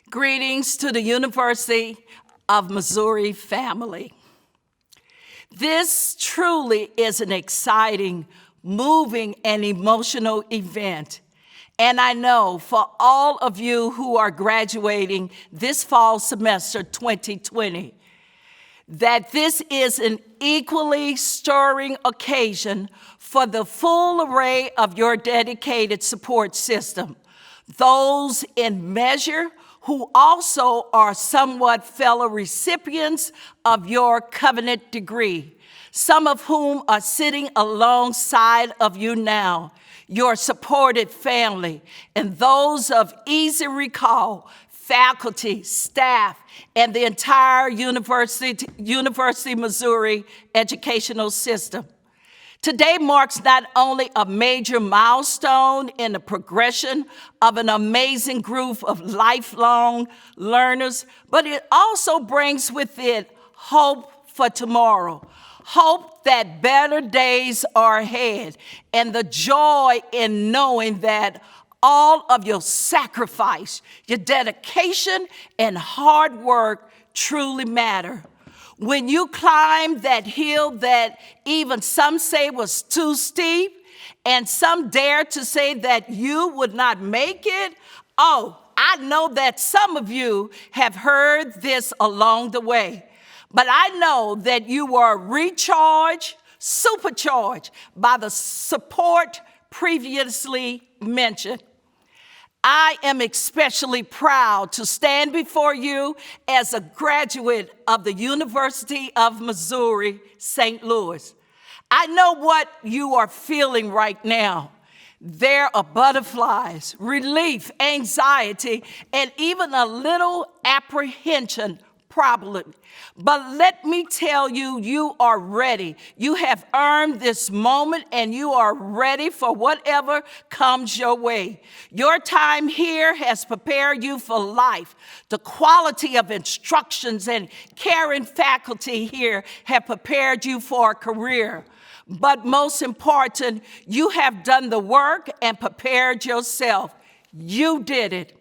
Greetings to the University of Missouri family. This truly is an exciting, moving, and emotional event. And I know for all of you who are graduating this fall semester 2020, that this is an equally stirring occasion for the full array of your dedicated support system. Those in measure who also are somewhat fellow recipients of your covenant degree, some of whom are sitting alongside of you now, your supported family, and those of easy recall, faculty, staff, and the entire University of Missouri educational system. Today marks not only a major milestone in the progression of an amazing group of lifelong learners, but it also brings with it hope for tomorrow, hope that better days are ahead, and the joy in knowing that all of your sacrifice, your dedication, and hard work truly matter. When you climbed that hill that even some say was too steep, and some dare to say that you would not make it, I know that some of you have heard this along the way. But I know that you were recharged, supercharged by the support previously mentioned. I am especially proud to stand before you as a graduate of the University of Missouri, St. Louis. I know what you are feeling right now. There are butterflies, relief, anxiety, and even a little apprehension probably. But let me tell you, you are ready. You have earned this moment and you are ready for whatever comes your way. Your time here has prepared you for life. The quality of instructions and caring faculty here have prepared you for a career. But most important, you have done the work and prepared yourself. You did it.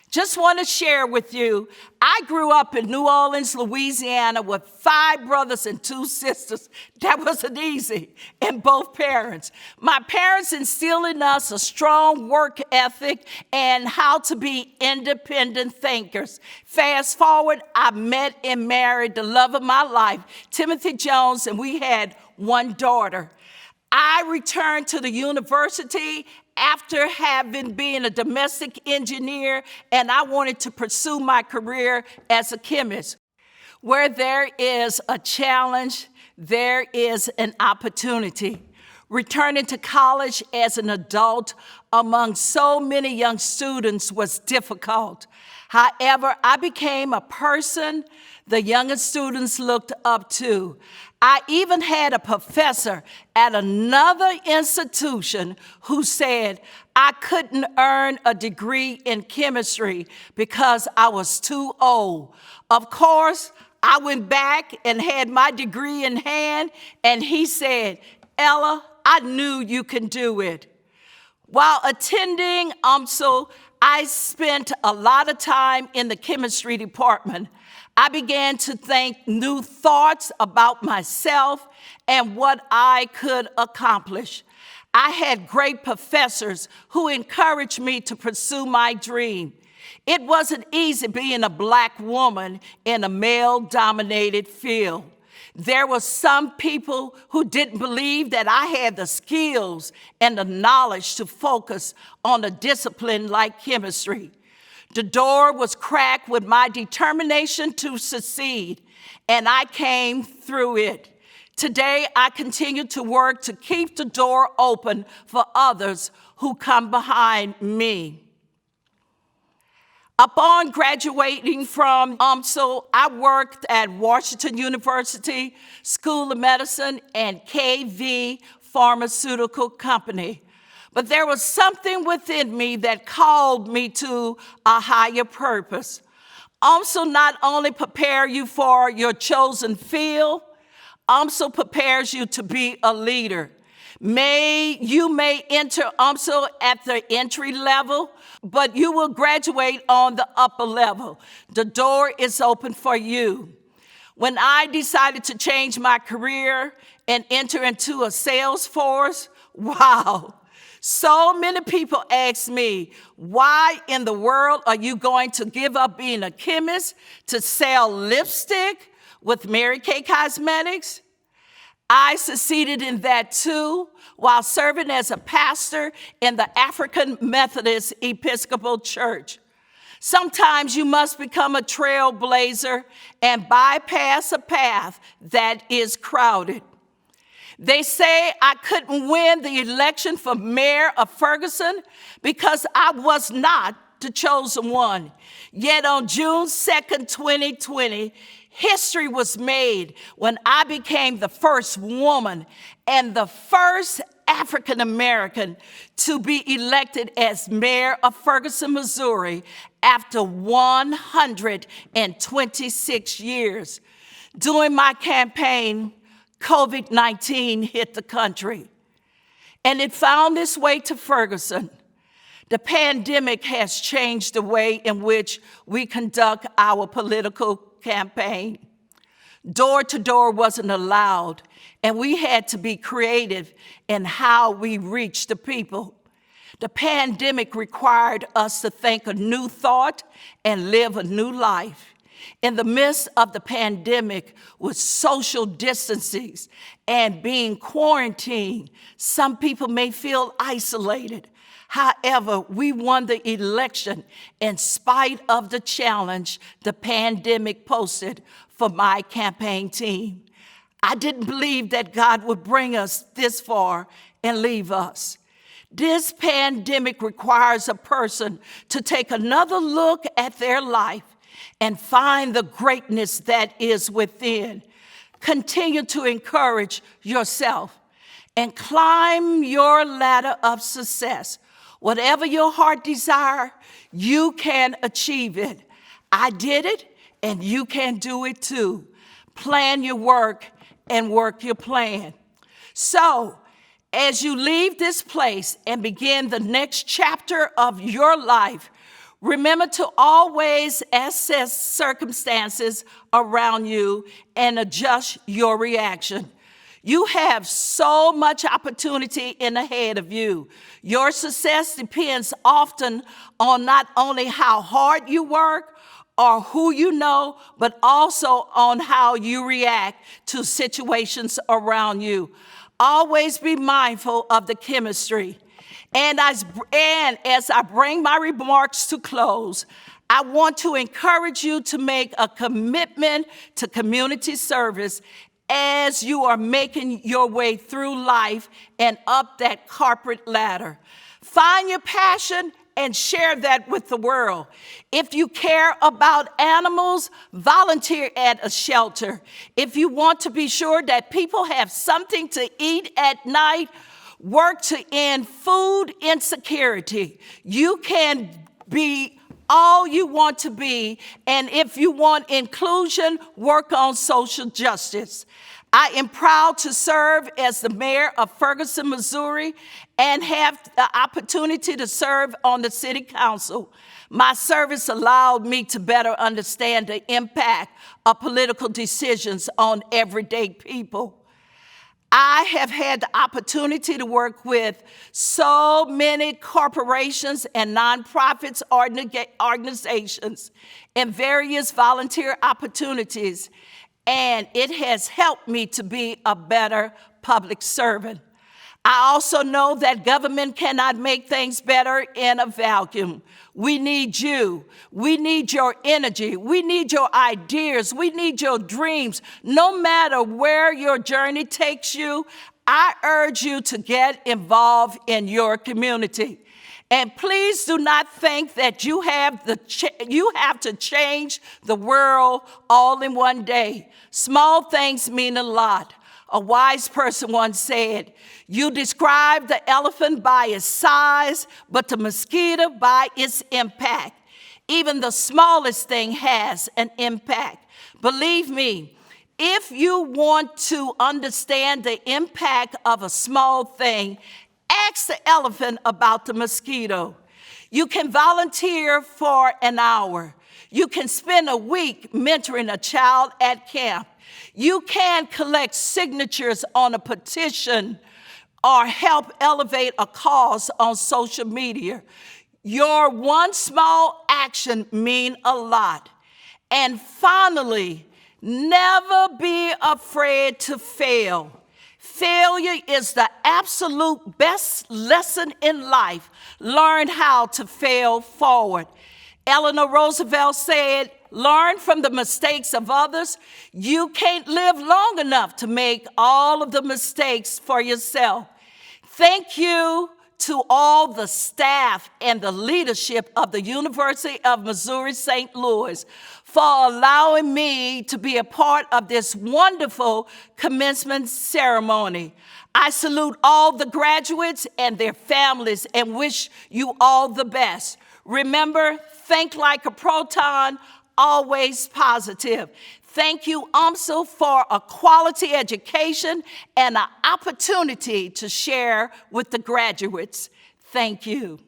Just want to share with you, I grew up in New Orleans, Louisiana with 5 brothers and 2 sisters. That wasn't easy, and both parents. My parents instilled in us a strong work ethic and how to be independent thinkers. Fast forward, I met and married the love of my life, Timothy Jones, and we had 1 daughter. I returned to the university after having been a domestic engineer, and I wanted to pursue my career as a chemist. Where there is a challenge, there is an opportunity. Returning to college as an adult among so many young students was difficult. However, I became a person the younger students looked up to. I even had a professor at another institution who said I couldn't earn a degree in chemistry because I was too old. Of course, I went back and had my degree in hand, and he said, "Ella, I knew you can do it." While attending UMSL, I spent a lot of time in the chemistry department. I began to think new thoughts about myself and what I could accomplish. I had great professors who encouraged me to pursue my dream. It wasn't easy being a Black woman in a male-dominated field. There were some people who didn't believe that I had the skills and the knowledge to focus on a discipline like chemistry. The door was cracked with my determination to succeed, and I came through it. Today, I continue to work to keep the door open for others who come behind me. Upon graduating from UMSL, I worked at Washington University School of Medicine and KV Pharmaceutical Company. But there was something within me that called me to a higher purpose. UMSL not only prepares you for your chosen field, UMSL prepares you to be a leader. You may enter UMSL at the entry level, but you will graduate on the upper level. The door is open for you. When I decided to change my career and enter into a sales force, wow, so many people ask me, why in the world are you going to give up being a chemist to sell lipstick with Mary Kay Cosmetics? I succeeded in that too while serving as a pastor in the African Methodist Episcopal Church. Sometimes you must become a trailblazer and bypass a path that is crowded. They say I couldn't win the election for Mayor of Ferguson because I was not the chosen one. Yet on June 2nd, 2020, history was made when I became the first woman and the first African American to be elected as mayor of Ferguson, Missouri after 126 years. During my campaign, COVID-19 hit the country, and it found its way to Ferguson. The pandemic has changed the way in which we conduct our political campaign. Door to door wasn't allowed, and we had to be creative in how we reach the people. The pandemic required us to think a new thought and live a new life. In the midst of the pandemic, with social distancing and being quarantined, some people may feel isolated. However, we won the election in spite of the challenge the pandemic posed for my campaign team. I didn't believe that God would bring us this far and leave us. This pandemic requires a person to take another look at their life and find the greatness that is within. Continue to encourage yourself and climb your ladder of success. Whatever your heart desires, you can achieve it. I did it, and you can do it too. Plan your work and work your plan. So, as you leave this place and begin the next chapter of your life, remember to always assess circumstances around you and adjust your reaction. You have so much opportunity in ahead of you. Your success depends often on not only how hard you work or who you know, but also on how you react to situations around you. Always be mindful of the chemistry. And as I bring my remarks to close, I want to encourage you to make a commitment to community service as you are making your way through life and up that corporate ladder. Find your passion and share that with the world. If you care about animals, volunteer at a shelter. If you want to be sure that people have something to eat at night, work to end food insecurity. You can be all you want to be, and if you want inclusion, work on social justice. I am proud to serve as the mayor of Ferguson, Missouri, and have the opportunity to serve on the city council. My service allowed me to better understand the impact of political decisions on everyday people. I have had the opportunity to work with so many corporations and nonprofits organizations and various volunteer opportunities, and it has helped me to be a better public servant. I also know that government cannot make things better in a vacuum. We need you. We need your energy. We need your ideas. We need your dreams. No matter where your journey takes you, I urge you to get involved in your community. And please do not think that you have to change the world all in one day. Small things mean a lot. A wise person once said, "You describe the elephant by its size, but the mosquito by its impact." Even the smallest thing has an impact. Believe me, If you want to understand the impact of a small thing, ask the elephant about the mosquito. You can volunteer for an hour. You can spend a week mentoring a child at camp. You can collect signatures on a petition or help elevate a cause on social media. Your one small action means a lot. And finally, never be afraid to fail. Failure is the absolute best lesson in life. Learn how to fail forward. Eleanor Roosevelt said, learn from the mistakes of others. You can't live long enough to make all of the mistakes for yourself. Thank you to all the staff and the leadership of the University of Missouri St. Louis for allowing me to be a part of this wonderful commencement ceremony. I salute all the graduates and their families and wish you all the best. Remember, think like a proton, always positive. Thank you, UMSL, for a quality education and an opportunity to share with the graduates. Thank you.